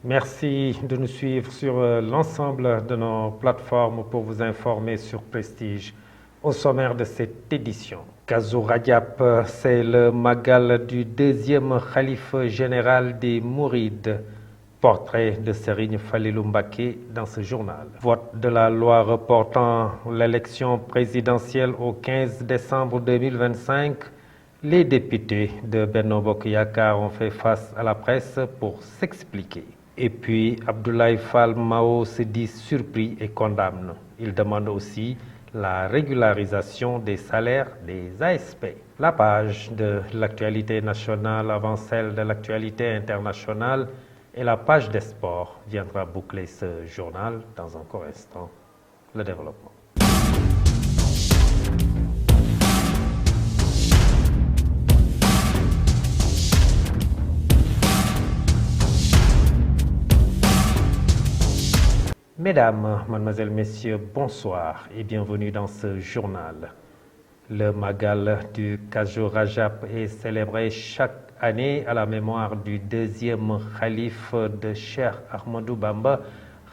Merci de nous suivre sur l'ensemble de nos plateformes pour vous informer sur Prestige. Au sommaire de cette édition, Kazu Rajab, c'est le magal du deuxième khalife général des Mourides. Portrait de Serigne Falilou Mbacké dans ce journal. Vote de la loi reportant l'élection présidentielle au 15 décembre 2025. Les députés de Benno Bokk Yakaar ont fait face à la presse pour s'expliquer. Et puis Abdoulaye Fall Mao se dit surpris et condamne. Il demande aussi la régularisation des salaires des ASP. La page de l'actualité nationale avant celle de l'actualité internationale et la page des sports viendra boucler ce journal dans un court instant. Le développement. Mesdames, Mademoiselles, Messieurs, bonsoir et bienvenue dans ce journal. Le Magal du Kazu Rajab est célébré chaque année à la mémoire du deuxième khalife de Cheikh Ahmadou Bamba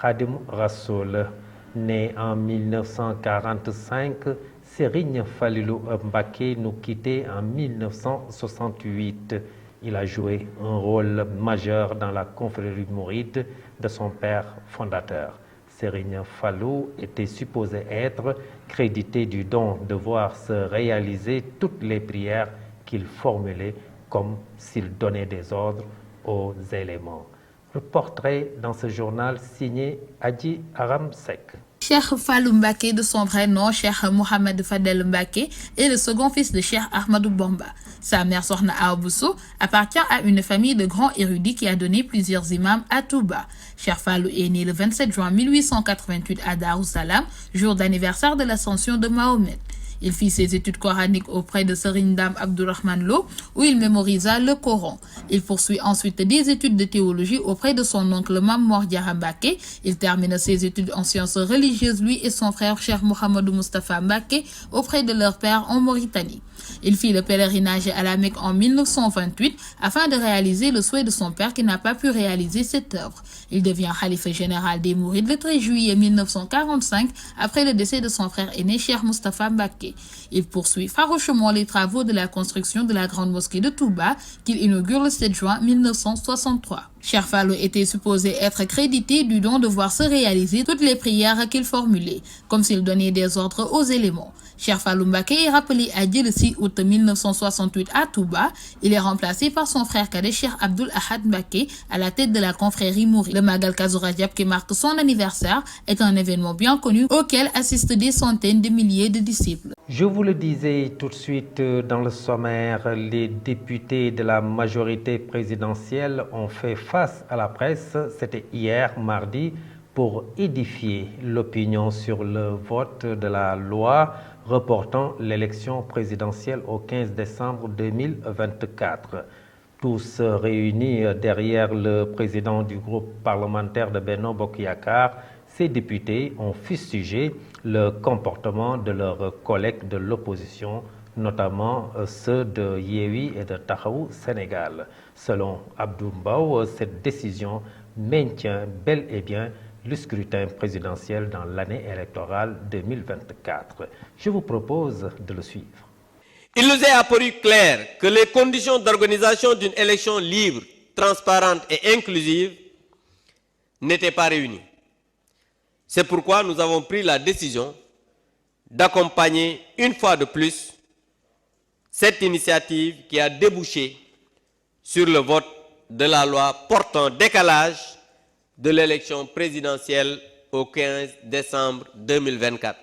Khadim Rassoul. Né en 1945, Serigne Falilou Mbacké nous quittait en 1968. Il a joué un rôle majeur dans la confrérie mouride de son père fondateur. Serigne Fallou était supposé être crédité du don de voir se réaliser toutes les prières qu'il formulait comme s'il donnait des ordres aux éléments. Le portrait dans ce journal signé Adji Aram Seck. Cheikh Falilou Mbacké, de son vrai nom Cheikh Mohamed Fadel Mbacké, est le second fils de Cheikh Ahmadou Bamba. Sa mère Sokhna Awa Bousso appartient à une famille de grands érudits qui a donné plusieurs imams à Touba. Cheikh Falilou est né le 27 juin 1888 à Darou Salam, jour d'anniversaire de l'ascension de Mahomet. Il fit ses études coraniques auprès de Serigne Dame Abdourahmane Lo, où il mémorisa le Coran. Il poursuit ensuite des études de théologie auprès de son oncle Mame Mor Diarra Mbacké. Il termine ses études en sciences religieuses, lui et son frère Cheikh Mouhamadou Moustapha Mbacké, auprès de leur père en Mauritanie. Il fit le pèlerinage à la Mecque en 1928 afin de réaliser le souhait de son père qui n'a pas pu réaliser cette œuvre. Il devient khalife général des Mourides le 13 juillet 1945 après le décès de son frère aîné Cheikh Moustapha Mbacké. Il poursuit farouchement les travaux de la construction de la grande mosquée de Touba qu'il inaugure le 7 juin 1963. Cheikh Falilou était supposé être crédité du don de voir se réaliser toutes les prières qu'il formulait, comme s'il donnait des ordres aux éléments. Cheikh Falilou Mbacké est rappelé à Dieu le 6 août 1968 à Touba. Il est remplacé par son frère cadet Cheikh Abdoul Ahad Mbacké à la tête de la confrérie mouride. Le Magal Kazu Rajab qui marque son anniversaire est un événement bien connu auquel assistent des centaines de milliers de disciples. Je vous le disais tout de suite dans le sommaire, les députés de la majorité présidentielle ont fait face à la presse, c'était hier, mardi, pour édifier l'opinion sur le vote de la loi reportant l'élection présidentielle au 15 décembre 2024. Tous réunis derrière le président du groupe parlementaire de Benno Bokk Yakaar, ces députés ont fustigé le comportement de leurs collègues de l'opposition, notamment ceux de Yewwi et de Taxawu Sénégal. Selon Abdou Mbow, cette décision maintient bel et bien le scrutin présidentiel dans l'année électorale 2024. Je vous propose de le suivre. Il nous est apparu clair que les conditions d'organisation d'une élection libre, transparente et inclusive n'étaient pas réunies. C'est pourquoi nous avons pris la décision d'accompagner une fois de plus cette initiative qui a débouché sur le vote de la loi portant décalage de l'élection présidentielle au 15 décembre 2024.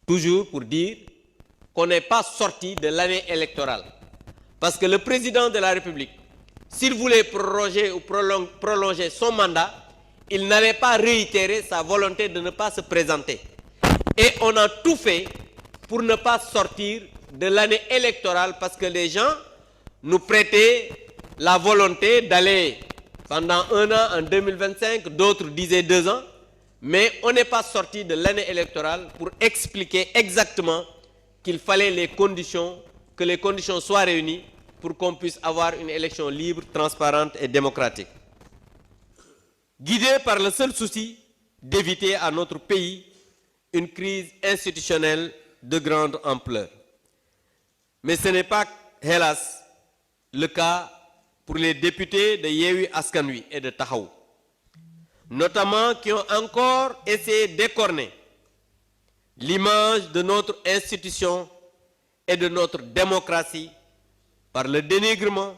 Toujours pour dire qu'on n'est pas sorti de l'année électorale. Parce que le président de la République, s'il voulait proroger ou prolonger son mandat, il n'allait pas réitérer sa volonté de ne pas se présenter. Et on a tout fait pour ne pas sortir de l'année électorale parce que les gens nous prêtaient la volonté d'aller pendant 1 an en 2025, d'autres disaient 2 ans, mais on n'est pas sorti de l'année électorale pour expliquer exactement qu'il fallait que les conditions soient réunies pour qu'on puisse avoir une élection libre, transparente et démocratique. guidé par le seul souci d'éviter à notre pays une crise institutionnelle de grande ampleur. Mais ce n'est pas, hélas, le cas pour les députés de Yewwi Askan Wi et de Taxawu, notamment qui ont encore essayé d'écorner l'image de notre institution et de notre démocratie par le dénigrement,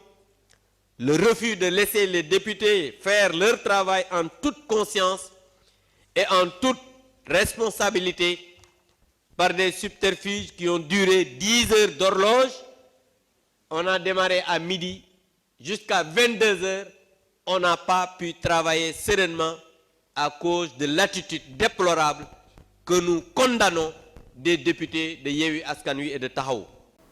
le refus de laisser les députés faire leur travail en toute conscience et en toute responsabilité par des subterfuges qui ont duré 10 heures d'horloge. On a démarré à midi, jusqu'à 22 heures, on n'a pas pu travailler sereinement à cause de l'attitude déplorable que nous condamnons des députés de Yewwi Askan Wi et de Taxawu.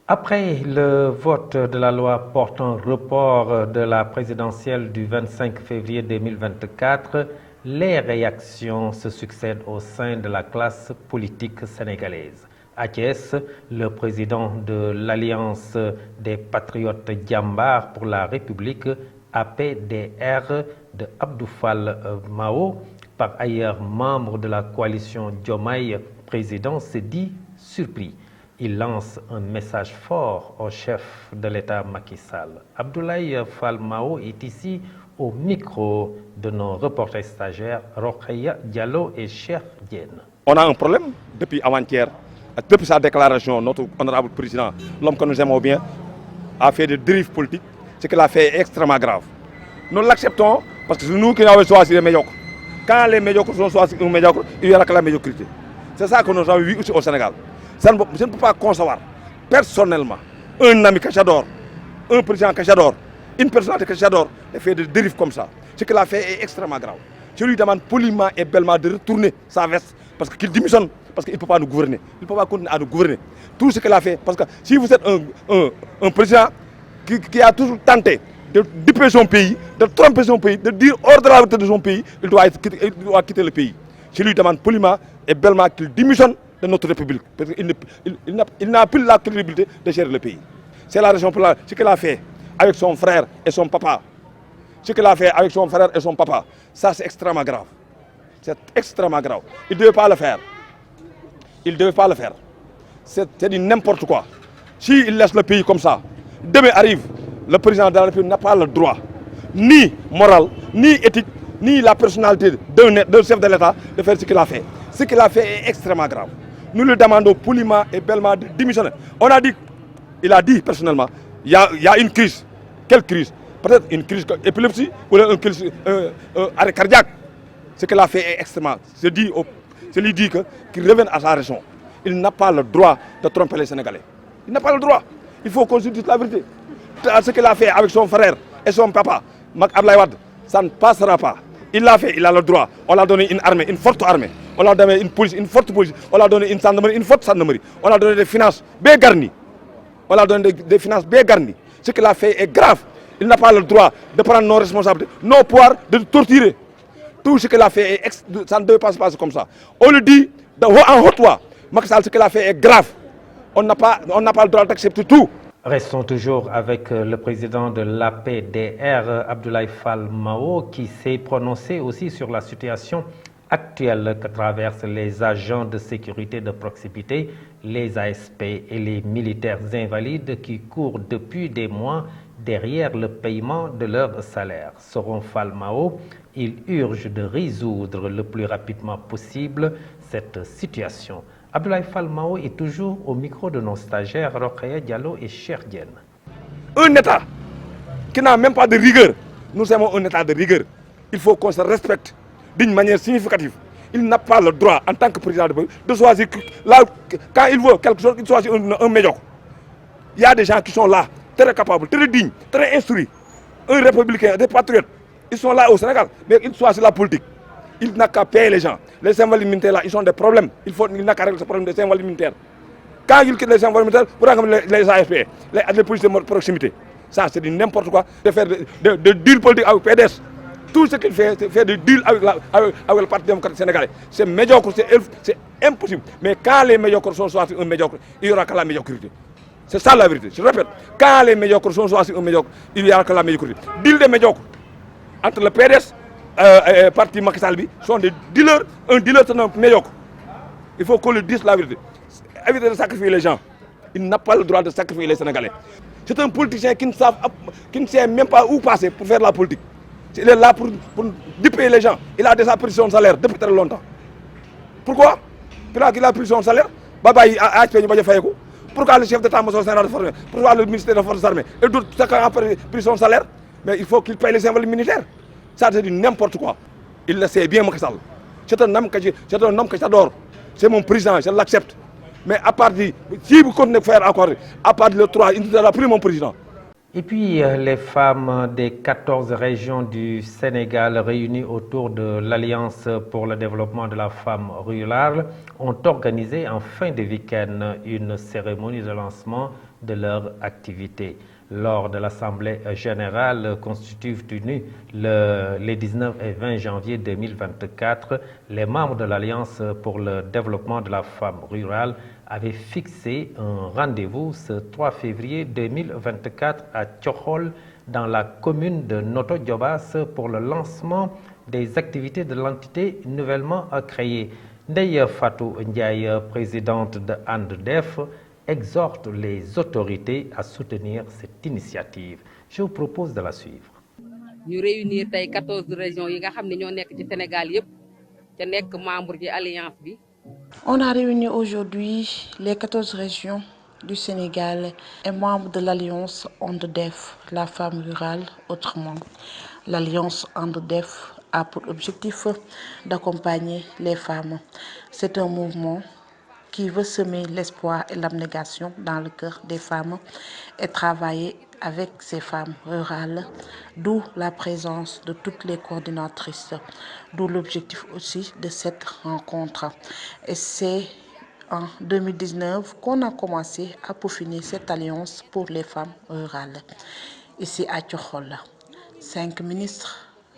Après le vote de la loi portant report de la présidentielle du 25 février 2024, les réactions se succèdent au sein de la classe politique sénégalaise. À Thiès, le président de l'Alliance des Patriotes Jambar pour la République, APDR, de Abdou Fall Mao, par ailleurs membre de la coalition Diomaye Président, se dit surpris. Il lance un message fort au chef de l'État Macky Sall. Abdoulaye Fall Mao est ici au micro de nos reporters stagiaires Rokhaya Diallo et Cheikh Diène. On a un problème depuis avant-hier. Depuis sa déclaration, notre honorable président, l'homme que nous aimons bien, a fait des dérives politiques. Ce qu'il a fait est extrêmement grave. Nous l'acceptons parce que c'est nous qui avons choisi les médiocres. Quand les médiocres sont choisis un médiocre, il n'y aura que la médiocrité. C'est ça que nous avons vu aussi au Sénégal. Je ne peux pas concevoir personnellement un ami que j'adore, un président que j'adore, une personnalité que j'adore, et fait des dérives comme ça. Ce qu'il a fait est extrêmement grave. Je lui demande poliment et bellement de retourner sa veste parce qu'il démissionne, parce qu'il ne peut pas nous gouverner. Il ne peut pas continuer à nous gouverner. Tout ce qu'il a fait, parce que si vous êtes un président qui a toujours tenté de duper son pays, de tromper son pays, de dire hors de la vérité de son pays, il doit quitter le pays. Je lui demande poliment et bellement qu'il démissionne de notre République. Parce qu'il n'a plus la crédibilité de gérer le pays. C'est la raison pour laquelle ce qu'il a fait avec son frère et son papa, ce qu'il a fait avec son frère et son papa, ça c'est extrêmement grave. C'est extrêmement grave. Il ne devait pas le faire. Il ne devait pas le faire. C'est du n'importe quoi. S'il laisse le pays comme ça, demain arrive, le président de la République n'a pas le droit, ni moral, ni éthique, ni la personnalité d'un chef de l'État de faire ce qu'il a fait. Ce qu'il a fait est extrêmement grave. Nous lui demandons poliment et bellement de démissionner. On a dit, il a dit personnellement, il y a une crise. Quelle crise? Peut-être une crise d'épilepsie ou une crise arrêt cardiaque. Ce qu'il a fait est extrêmement. Je lui dis qu'il revienne à sa raison. Il n'a pas le droit de tromper les Sénégalais. Il n'a pas le droit. Il faut qu'on se dise la vérité. Ce qu'il a fait avec son frère et son papa, Mak Abdoulaye Wade, ça ne passera pas. Il l'a fait, il a le droit. On l'a donné une armée, une forte armée. On l'a donné une police, une forte police. On l'a donné une gendarmerie, une forte gendarmerie. On l'a donné des finances bien garnies. On l'a donné des finances bien garnies. Ce qu'il a fait est grave. Il n'a pas le droit de prendre nos responsabilités, nos pouvoirs, de torturer. Tout ce qu'il a fait, ça ne devait pas se passer comme ça. On le dit en haute voix. Macky Sall, ce qu'il a fait est grave. On n'a pas le droit d'accepter tout. Restons toujours avec le président de l'APDR, Abdoulaye Fall Mao, qui s'est prononcé aussi sur la situation actuelle que traversent les agents de sécurité de proximité, les ASP et les militaires invalides qui courent depuis des mois derrière le paiement de leur salaire. Selon Fall Mao, il urge de résoudre le plus rapidement possible cette situation. Abdoulaye Fall Mao est toujours au micro de nos stagiaires Rokhaya Diallo et Cheikh Diène. Un État qui n'a même pas de rigueur, nous aimons un État de rigueur. Il faut qu'on se respecte d'une manière significative. Il n'a pas le droit, en tant que président de choisir, là, quand il veut quelque chose, il choisit un médiocre. Il y a des gens qui sont là, très capables, très dignes, très instruits. Un républicain, des patriotes, ils sont là au Sénégal, mais ils choisissent la politique. Il n'a qu'à payer les gens. Les invalides militaires là, ils ont des problèmes. Il n'a qu'à régler ce problème des invalides militaires. Quand il quitte les invalides militaires, pour regarder les AFP, les policiers de proximité. Ça, c'est du n'importe quoi. De faire de deal politique avec PDS. Tout ce qu'il fait, c'est faire de deal avec le Parti démocratique sénégalais. C'est médiocre, c'est impossible. Mais quand les médiocres sont choisis un médiocre, il n'y aura que la médiocrité. C'est ça la vérité. Je répète, quand les médiocres sont choisis un médiocre, il n'y aura que la médiocrité. Deal des médiocres entre le PDS parti Macky Sall sont des dealers. Un dealer, c'est un médiocre. Il faut qu'on le dise la vérité. Éviter de sacrifier les gens. Il n'a pas le droit de sacrifier les Sénégalais. C'est un politicien qui ne sait même pas où passer pour faire la politique. Il est là pour duper les gens. Il a déjà pris son salaire depuis très longtemps. Pourquoi? Parce qu'il a pris son salaire. Pourquoi le chef d'État-major général de forces armées? Pourquoi le ministère des Forces armées? Et d'autres, chacun a pris son salaire. Mais il faut qu'il paye les invalides militaires. Ça, c'est n'importe quoi. Il le sait bien, Macky Sall. C'est un homme que j'adore. C'est mon président, je l'accepte. Mais à part de, si vous continuez de faire encore, à part de le 3, il ne sera plus mon président. Et puis, les femmes des 14 régions du Sénégal réunies autour de l'Alliance pour le développement de la femme rurale ont organisé en fin de week-end une cérémonie de lancement de leur activité. Lors de l'Assemblée générale constitutive tenue les 19 et 20 janvier 2024, les membres de l'Alliance pour le développement de la femme rurale avaient fixé un rendez-vous ce 3 février 2024 à Tchokhol, dans la commune de Noto Diobass, pour le lancement des activités de l'entité nouvellement créée. Ndeye Fatou Ndiaye, présidente de ANDEF, exhorte les autorités à soutenir cette initiative. Je vous propose de la suivre. Nous réunir 14 régions yi nga xamné ñoo nekk ci Sénégal yépp té nekk membre ci alliance bi. On a réuni aujourd'hui les 14 régions du Sénégal et membres de l'Alliance ANDEF, la femme rurale autrement. L'Alliance ANDEF a pour objectif d'accompagner les femmes. C'est un mouvement qui veut semer l'espoir et l'abnégation dans le cœur des femmes et travailler avec ces femmes rurales, d'où la présence de toutes les coordinatrices, d'où l'objectif aussi de cette rencontre. Et c'est en 2019 qu'on a commencé à peaufiner cette alliance pour les femmes rurales. Ici à Tchokhol, 5 ministres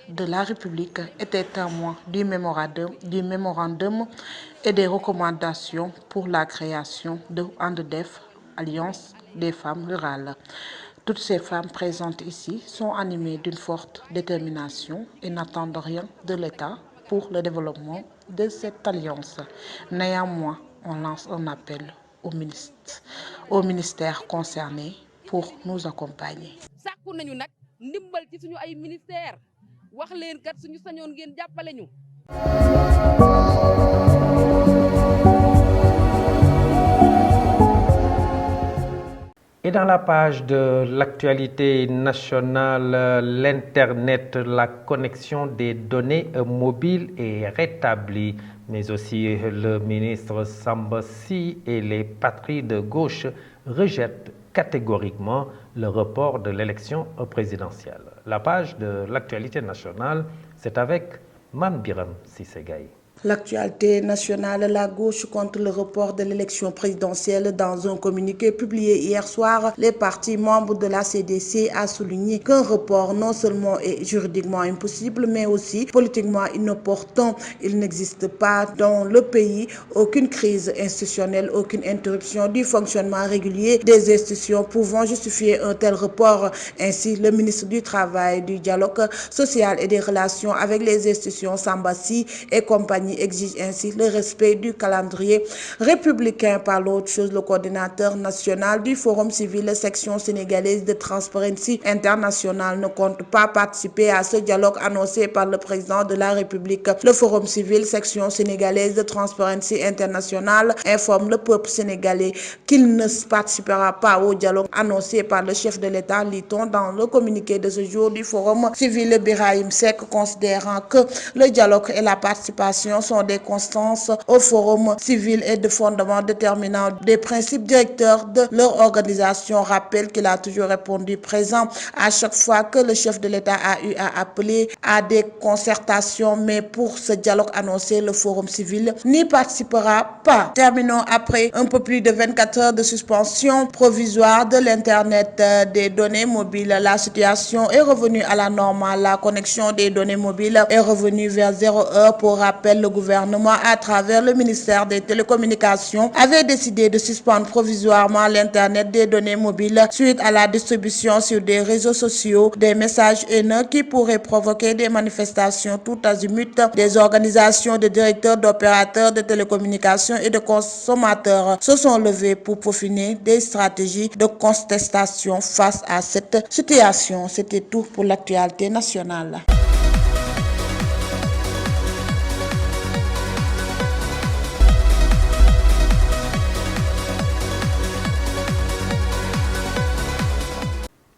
de la République étaient témoins du mémorandum et des recommandations pour la création de ANDEF, Alliance des femmes rurales. Toutes ces femmes présentes ici sont animées d'une forte détermination et n'attendent rien de l'État pour le développement de cette alliance. Néanmoins, on lance un appel au ministère concerné pour nous accompagner. wax leen kat suñu sañoon ngeen jàppale ñu. Et dans la page de l'actualité nationale, l'Internet, la connexion des données mobiles est rétablie. Mais aussi le ministre Samba Sy et les patries de gauche rejettent catégoriquement le report de l'élection présidentielle. La page de l'actualité nationale, c'est avec Mame Biram Cissé Gaye. L'actualité nationale, la gauche contre le report de l'élection présidentielle. Dans un communiqué publié hier soir, les partis membres de la CDC a souligné qu'un report non seulement est juridiquement impossible, mais aussi politiquement inopportun. Il n'existe pas dans le pays aucune crise institutionnelle, aucune interruption du fonctionnement régulier des institutions pouvant justifier un tel report. Ainsi, le ministre du Travail, du Dialogue social et des relations avec les institutions, Samba Sy et compagnie, exige ainsi le respect du calendrier républicain. Par l'autre chose, le coordinateur national du Forum civil section sénégalaise de Transparency International ne compte pas participer à ce dialogue annoncé par le président de la République. Le Forum civil section sénégalaise de Transparency International informe le peuple sénégalais qu'il ne participera pas au dialogue annoncé par le chef de l'État, lit-on dans le communiqué de ce jour du Forum civil. Birahim Seck, considérant que le dialogue et la participation sont des constances au forum civil et de fondements déterminants des principes directeurs de leur organisation, rappelle qu'il a toujours répondu présent à chaque fois que le chef de l'État a eu à appeler à des concertations. Mais pour ce dialogue annoncé, le forum civil n'y participera pas. Terminons après un peu plus de 24 heures de suspension provisoire de l'Internet des données mobiles. La situation est revenue à la normale. La connexion des données mobiles est revenue vers 0 heure. Pour rappel, le gouvernement, à travers le ministère des Télécommunications, avait décidé de suspendre provisoirement l'Internet des données mobiles suite à la distribution sur des réseaux sociaux des messages haineux qui pourraient provoquer des manifestations tout azimut. Des organisations de directeurs, d'opérateurs de télécommunications et de consommateurs se sont levés pour peaufiner des stratégies de contestation face à cette situation. C'était tout pour l'actualité nationale.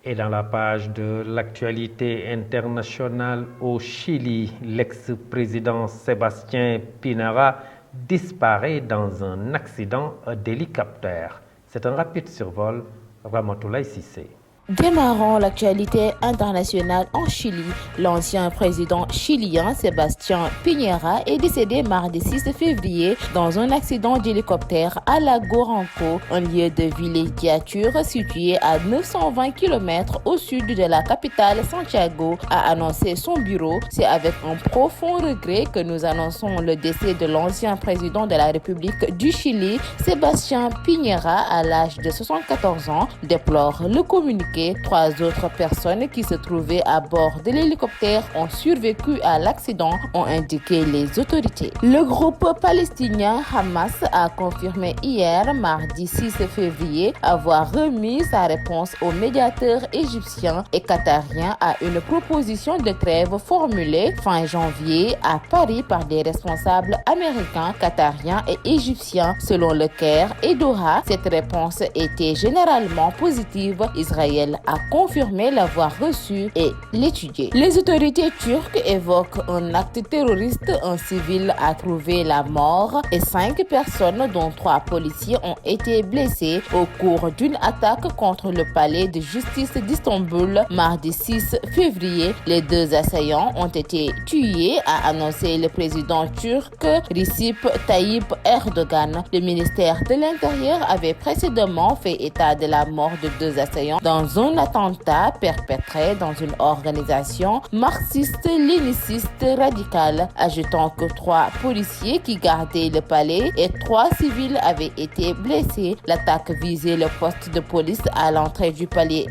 Et dans la page de l'actualité internationale au Chili, l'ex-président Sébastien Piñera disparaît dans un accident d'hélicoptère. C'est un rapide survol, Ramatoulaye Cissé. Démarrons l'actualité internationale en Chili. L'ancien président chilien Sébastien Piñera est décédé mardi 6 février dans un accident d'hélicoptère à Lago Ranco, un lieu de villégiature situé à 920 km au sud de la capitale Santiago, a annoncé son bureau. C'est avec un profond regret que nous annonçons le décès de l'ancien président de la République du Chili, Sébastien Piñera, à l'âge de 74 ans, déplore le communiqué. 3 autres personnes qui se trouvaient à bord de l'hélicoptère ont survécu à l'accident, ont indiqué les autorités. Le groupe palestinien Hamas a confirmé hier, mardi 6 février, avoir remis sa réponse aux médiateurs égyptiens et qatariens à une proposition de trêve formulée fin janvier à Paris par des responsables américains, qatariens et égyptiens. Selon le Caire et Doha, cette réponse était généralement positive. Israël a confirmé l'avoir reçu et l'étudier. Les autorités turques évoquent un acte terroriste. Un civil a trouvé la mort et 5 personnes, dont 3 policiers, ont été blessés au cours d'une attaque contre le palais de justice d'Istanbul mardi 6 février. Les 2 assaillants ont été tués, a annoncé le président turc Recep Tayyip Erdogan. Le ministère de l'Intérieur avait précédemment fait état de la mort de 2 assaillants dans un attentat perpétré dans une organisation marxiste-léniniste radicale, ajoutant que 3 policiers qui gardaient le palais et 3 civils avaient été blessés. L'attaque visait le poste de police à l'entrée du palais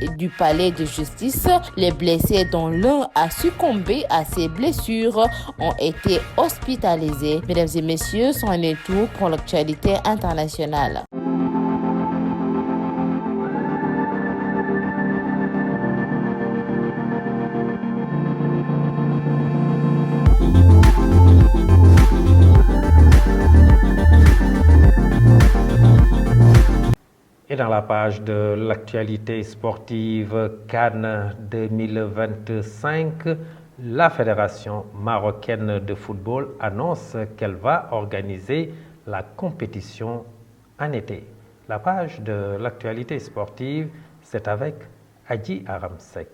de justice. Les blessés, dont l'un a succombé à ses blessures, ont été hospitalisés. Mesdames et messieurs, c'en est tout pour l'actualité internationale. Et dans la page de l'actualité sportive Cannes 2025, la Fédération marocaine de football annonce qu'elle va organiser la compétition en été. La page de l'actualité sportive, c'est avec Adji Aramsek.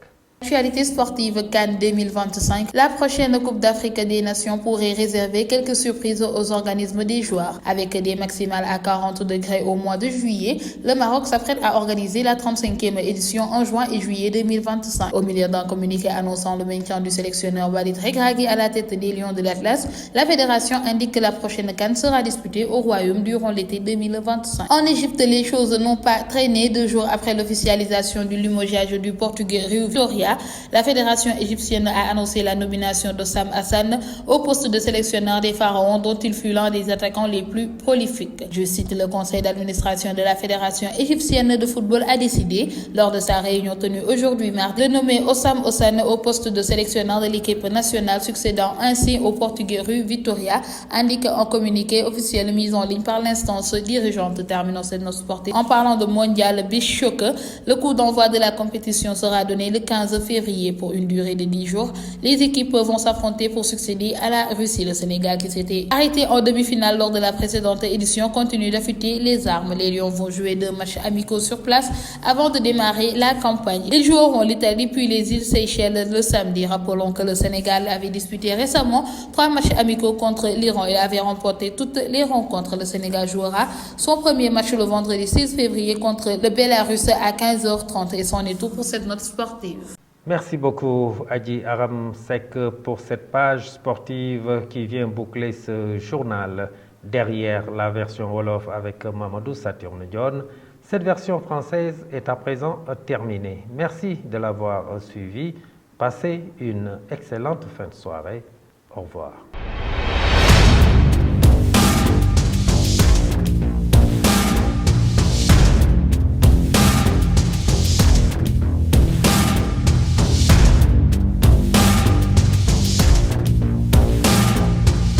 Actualité sportive Cannes 2025, la prochaine Coupe d'Afrique des Nations pourrait réserver quelques surprises aux organismes des joueurs. Avec des maximales à 40 degrés au mois de juillet, le Maroc s'apprête à organiser la 35e édition en juin et juillet 2025. Au milieu d'un communiqué annonçant le maintien du sélectionneur Walid Regragui à la tête des Lions de l'Atlas, la fédération indique que la prochaine Cannes sera disputée au Royaume durant l'été 2025. En Égypte, les choses n'ont pas traîné 2 jours après l'officialisation du limogeage du Portugais Rui Vitória. La fédération égyptienne a annoncé la nomination de Sam Hassan au poste de sélectionneur des Pharaons, dont il fut l'un des attaquants les plus prolifiques. Je cite, le conseil d'administration de la fédération égyptienne de football a décidé, lors de sa réunion tenue aujourd'hui mardi, de nommer Osam Hassan au poste de sélectionneur de l'équipe nationale, succédant ainsi au Portugais Rui Vitória, indique un communiqué officiel mis en ligne par l'instance dirigeante. Terminons cette note sportive en parlant de Mondial Beach Soccer. Le coup d'envoi de la compétition sera donné le 15 février pour une durée de 10 jours. Les équipes vont s'affronter pour succéder à la Russie. Le Sénégal, qui s'était arrêté en demi-finale lors de la précédente édition, continue d'affûter les armes. Les Lions vont jouer 2 matchs amicaux sur place avant de démarrer la campagne. Ils joueront l'Italie puis les îles Seychelles le samedi. Rappelons que le Sénégal avait disputé récemment 3 matchs amicaux contre l'Iran et avait remporté toutes les rencontres. Le Sénégal jouera son premier match le vendredi 6 février contre le Bélarus à 15h30 et c'en est tout pour cette note sportive. Merci beaucoup Adji Aram Seck pour cette page sportive qui vient boucler ce journal. Derrière la version Wolof avec Mamadou Saturne Dione, cette version française est à présent terminée. Merci de l'avoir suivi. Passez une excellente fin de soirée. Au revoir.